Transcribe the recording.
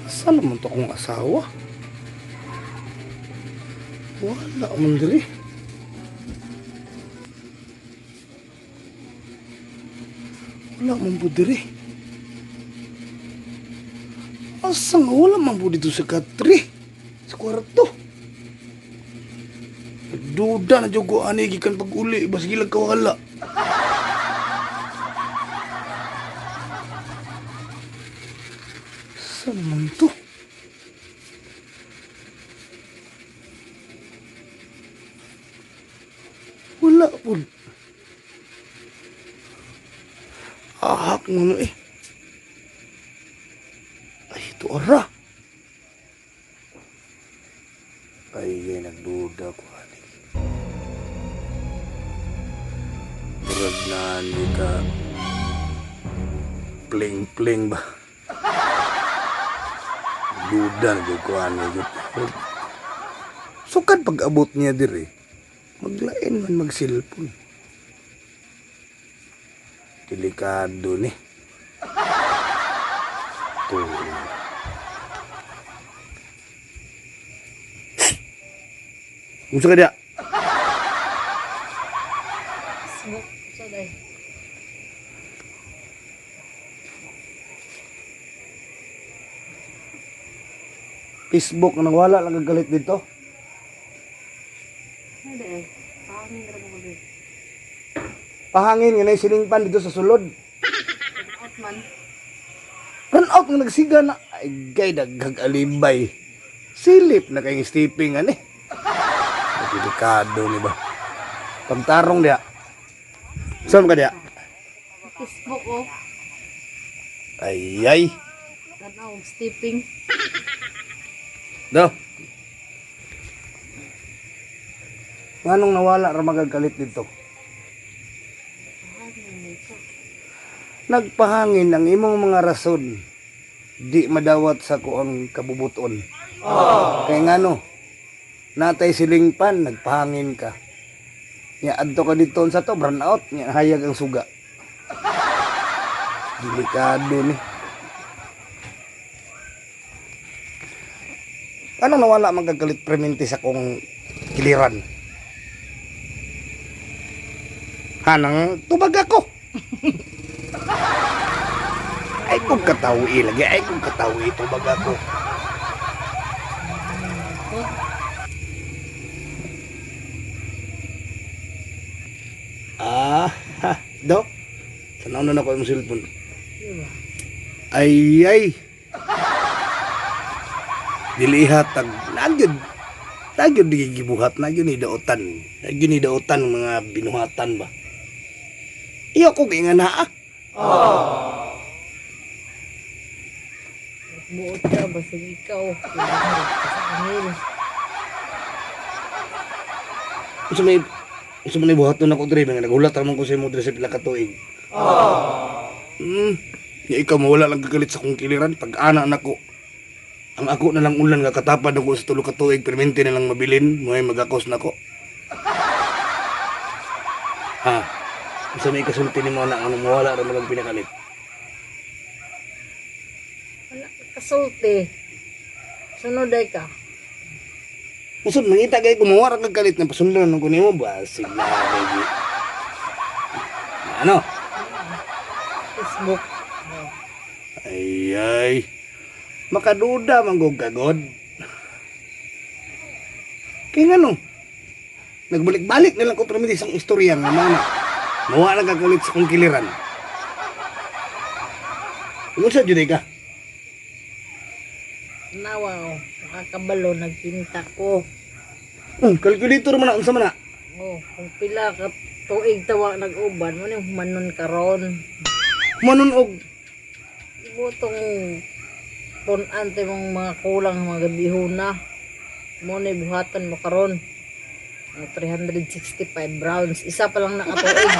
Saan naman to akong asawa? Wala man diri. Wala man po diri. Asa nga wala man po dito sa katri? Sa kwarto. Duda na dyan ko ani gikan pag-uli. Bas gilag kawala. Saan naman to? Wala po. Ahak mo na eh. Ay, ito ara. Ay, nagduda ko. Murag na ni ka pling-pling ba? Duda na dyan ko ano. Sukad pag-abot niya diri. Maglain man mag-cellphone. Delikado ni. Ito. Gusto ka dia? Facebook na wala lang galit dito. Pahangin nga na siling pan dito sa sulod. Out man. Run out nga nagsiga na. Ay, gay, daghag alibay. Silip na kayong stepping, ani. Delikado ni ba? Pagtarong dia. Saan ka dia? Facebook oh. Ay. Tanaw, stepping. Do. Nganong nawala ra magagalit dito? Nagpahangin ang imong mga rason. Di madawat sa kuang kabubuton. Kaya ngano? Natay siling pan, nagpahangin ka. Nya adto ka dito sa to, burn out, nya hayag ang suga. Delikado ni. Ano nawala magagalit premente sa kong kiliran? Hanang tubag ako. Ay kung katawi lagi, ay kung katawi tubag ako. Do? Tanaw na ako yung cellphone. Ay. Dilihat tag nagyod di gibuhat nagyod ni daotan mga binuhatan ba. Iyo ko kay nga naa. Buot ka ba sa ikaw? Usa man buhaton ako diri nga nagulat ramon ko sa imo diri sa pila ka tuig. Ya ikaw mawala lang gagalit sa kong kiliran pag ana nako. Ang ako na lang ulan nga katapad ako sa tulo ka tuig permente na lang mabilin mo ay magakos nako. Ha. Sa may kasulti ni mo na ano mawala ra man pinakalit. Wala kasulti. Sunod ay ka. Usod mangita kay kumawara kag kalit na pasundan ng kunin mo ba sig na baby. Ano? Facebook. Ay. Makaduda man gog kagod. Kaya nga no, nagbalik-balik na lang ko permit isang istorya nga mga mawala kagalit sa kong kiliran. Unsa jud ka? Nawa oh. Nakakabalo, nagpinta ko. Calculator man na unsa man na? Oh, kung pila ka tuig tawa nag-uban, mo yung manon karon. Manunog. Ibutong punan tayo mong mga kulang mga gabihuna. Mo na buhatan mo karon. 365 rounds. Isa pa lang nakatuig.